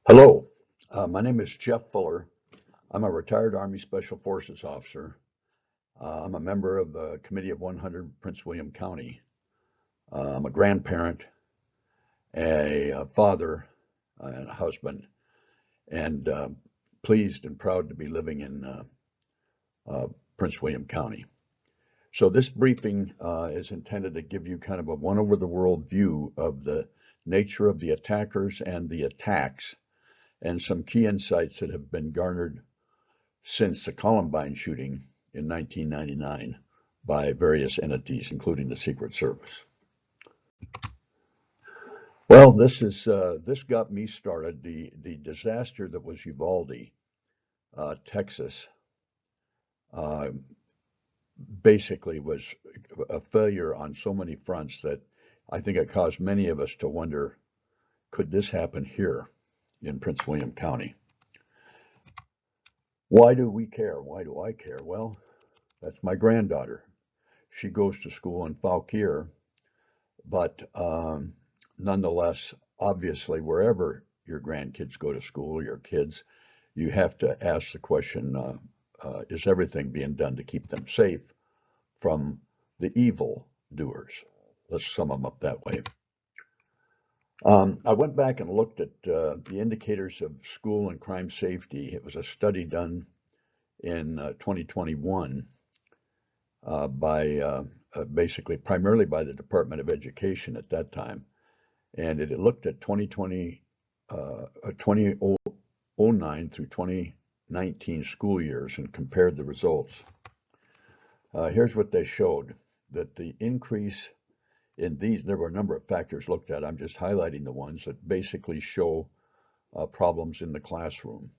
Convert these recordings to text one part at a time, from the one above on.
Hello, my name is Jeff Fuller. I'm a retired Army Special Forces officer. I'm a member of the Committee of 100 Prince William County. I'm a grandparent, a father, and a husband, and pleased and proud to be living in Prince William County. So this briefing is intended to give you kind of a one over the world view of the nature of the attackers and the attacks, and some key insights that have been garnered since the Columbine shooting in 1999 by various entities, including the Secret Service. Well, this got me started. The disaster that was Uvalde, Texas, uh, basically was a failure on so many fronts that I think it caused many of us to wonder, could this happen here in Prince William County? Why do we care? Why do I care? Well, that's my granddaughter. She goes to school in Fauquier, but nonetheless, obviously, wherever your grandkids go to school, your kids, you have to ask the question, is everything being done to keep them safe from the evil doers? Let's sum them up that way. I went back and looked at the indicators of school and crime safety. It was a study done in 2021 by basically primarily by the Department of Education at that time. And it looked at 2009 through 2019 school years and compared the results. Here's what they showed, that the increase in these, there were a number of factors looked at. I'm just highlighting the ones that basically show problems in the classroom.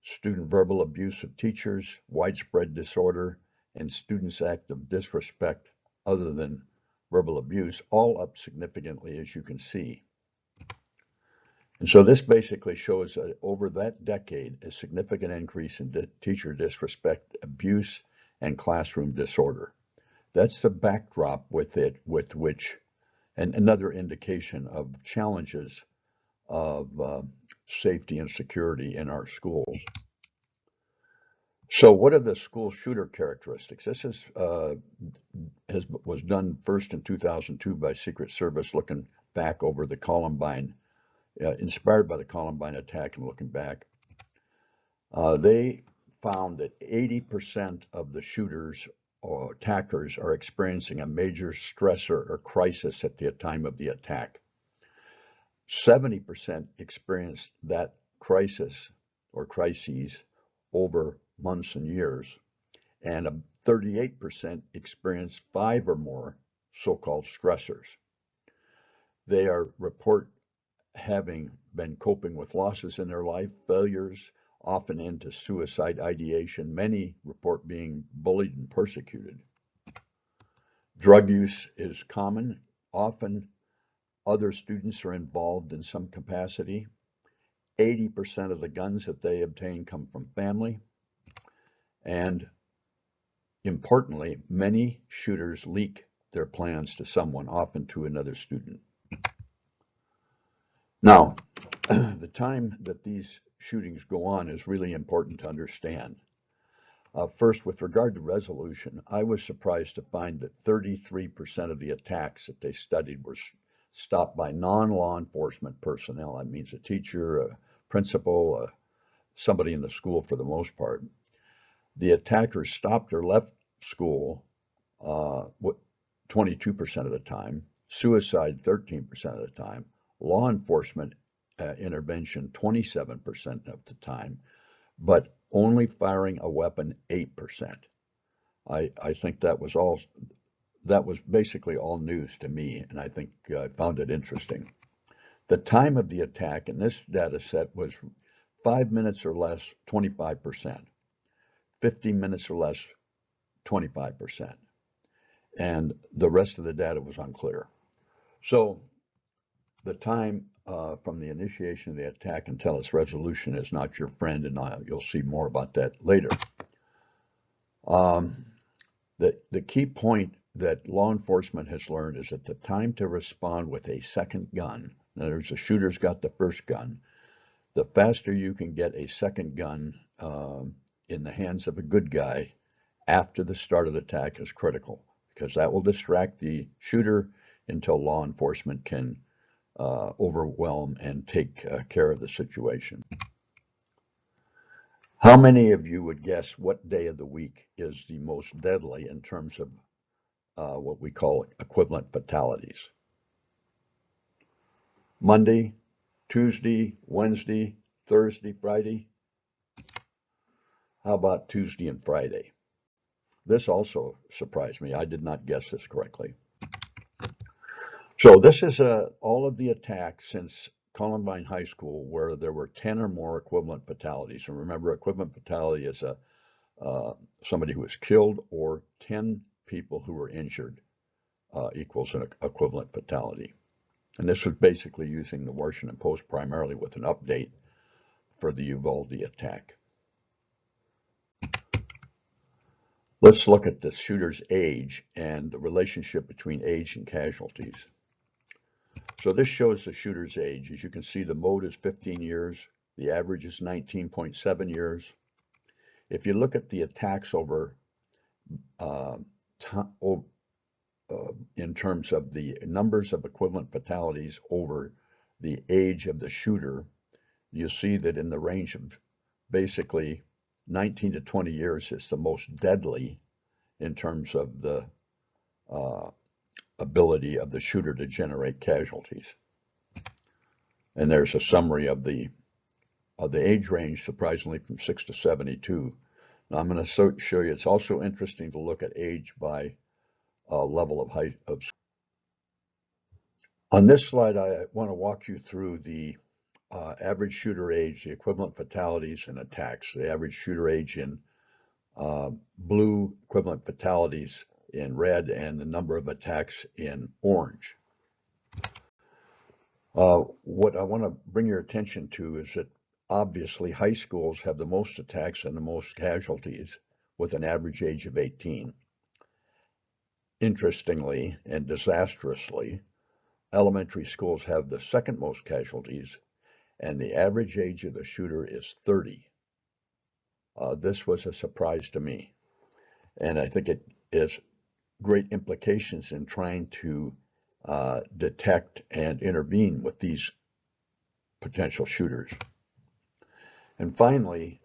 Student verbal abuse of teachers, widespread disorder, and students' act of disrespect other than verbal abuse, all up significantly, as you can see. And so this basically shows over that decade a significant increase in teacher disrespect, abuse, and classroom disorder. That's the backdrop with which, and another indication of challenges of safety and security in our schools. So what are the school shooter characteristics? This was done first in 2002 by Secret Service, looking back over the Columbine, inspired by the Columbine attack and looking back. They found that 80% of the shooters or attackers are experiencing a major stressor or crisis at the time of the attack. 70% experienced that crisis or crises over months and years, and 38% experienced 5 or more so-called stressors. They report having been coping with losses in their life, failures, often into suicide ideation. Many report being bullied and persecuted. Drug use is common. Often other students are involved in some capacity. 80% of the guns that they obtain come from family. And importantly, many shooters leak their plans to someone, often to another student. Now, the time that these shootings go on is really important to understand. First, with regard to resolution, I was surprised to find that 33% of the attacks that they studied were stopped by non-law enforcement personnel. That means a teacher, a principal, somebody in the school for the most part. The attackers stopped or left school 22% of the time, suicide 13% of the time, law enforcement intervention 27% of the time, but only firing a weapon 8%. I think that was basically all news to me, and I think I found it interesting. The time of the attack in this data set was 5 minutes or less, 25%. 15 minutes or less, 25%. And the rest of the data was unclear. So the time from the initiation of the attack until its resolution is not your friend, and you'll see more about that later. The key point that law enforcement has learned is that the time to respond with a second gun, in other words, the shooter's got the first gun, the faster you can get a second gun in the hands of a good guy after the start of the attack is critical, because that will distract the shooter until law enforcement can overwhelm and take care of the situation. How many of you would guess what day of the week is the most deadly in terms of what we call equivalent fatalities? Monday, Tuesday, Wednesday, Thursday, Friday? How about Tuesday and Friday? This also surprised me. I did not guess this correctly. So this is all of the attacks since Columbine High School where there were 10 or more equivalent fatalities. And remember, equivalent fatality is somebody who was killed or 10 people who were injured equals an equivalent fatality. And this was basically using the Washington Post primarily with an update for the Uvalde attack. Let's look at the shooter's age and the relationship between age and casualties. So this shows the shooter's age. As you can see, the mode is 15 years. The average is 19.7 years. If you look at the attacks over in terms of the numbers of equivalent fatalities over the age of the shooter, you see that in the range of basically 19 to 20 years is the most deadly in terms of the ability of the shooter to generate casualties. And there's a summary of the age range, surprisingly, from 6 to 72. Now I'm going to show you, it's also interesting to look at age by level of height of. On this slide, I want to walk you through the average shooter age, the equivalent fatalities and attacks, the average shooter age in blue, equivalent fatalities in red, and the number of attacks in orange. What I want to bring your attention to is that obviously high schools have the most attacks and the most casualties with an average age of 18. Interestingly and disastrously, elementary schools have the second most casualties, and the average age of the shooter is 30. This was a surprise to me, and I think it has great implications in trying to detect and intervene with these potential shooters. And finally,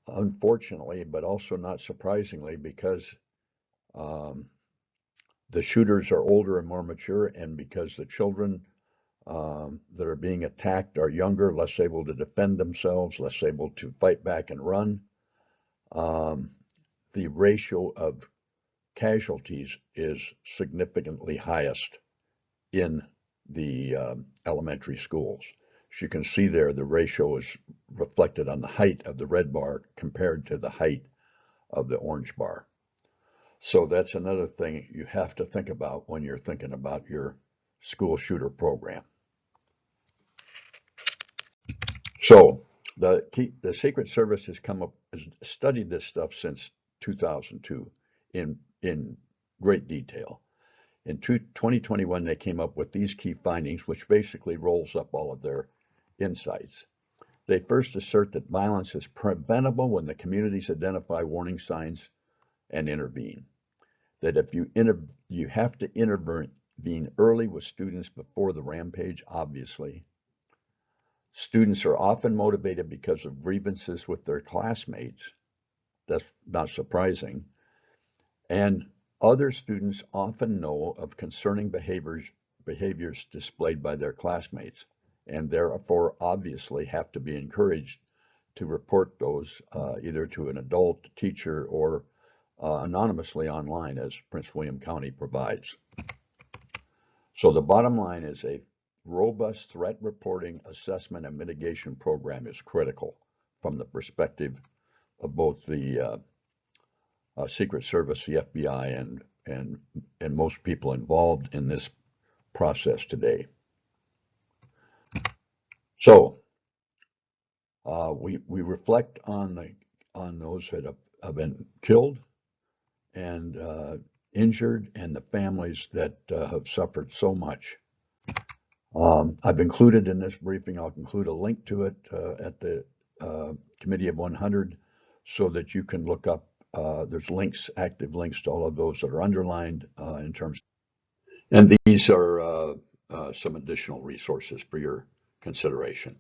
unfortunately, but also not surprisingly, because the shooters are older and more mature, and because the children that are being attacked are younger, less able to defend themselves, less able to fight back and run, the ratio of casualties is significantly highest in the elementary schools. As you can see there, the ratio is reflected on the height of the red bar compared to the height of the orange bar. So that's another thing you have to think about when you're thinking about your school shooter program. So the Secret Service has studied this stuff since 2002 in great detail. In 2021, they came up with these key findings, which basically rolls up all of their insights. They first assert that violence is preventable when the communities identify warning signs and intervene. That if you have to intervene early with students before the rampage, obviously. Students are often motivated because of grievances with their classmates. That's not surprising. And other students often know of concerning behaviors displayed by their classmates, and therefore obviously have to be encouraged to report those either to an adult, teacher, or anonymously online, as Prince William County provides. So the bottom line is a robust threat reporting, assessment, and mitigation program is critical from the perspective of both the Secret Service, the FBI, and most people involved in this process today. So we reflect on those that have been killed and injured, and the families that have suffered so much. I've included in this briefing, I'll include a link to it at the Committee of 100 so that you can look up, there's links, active links to all of those that are underlined in terms, and these are some additional resources for your consideration.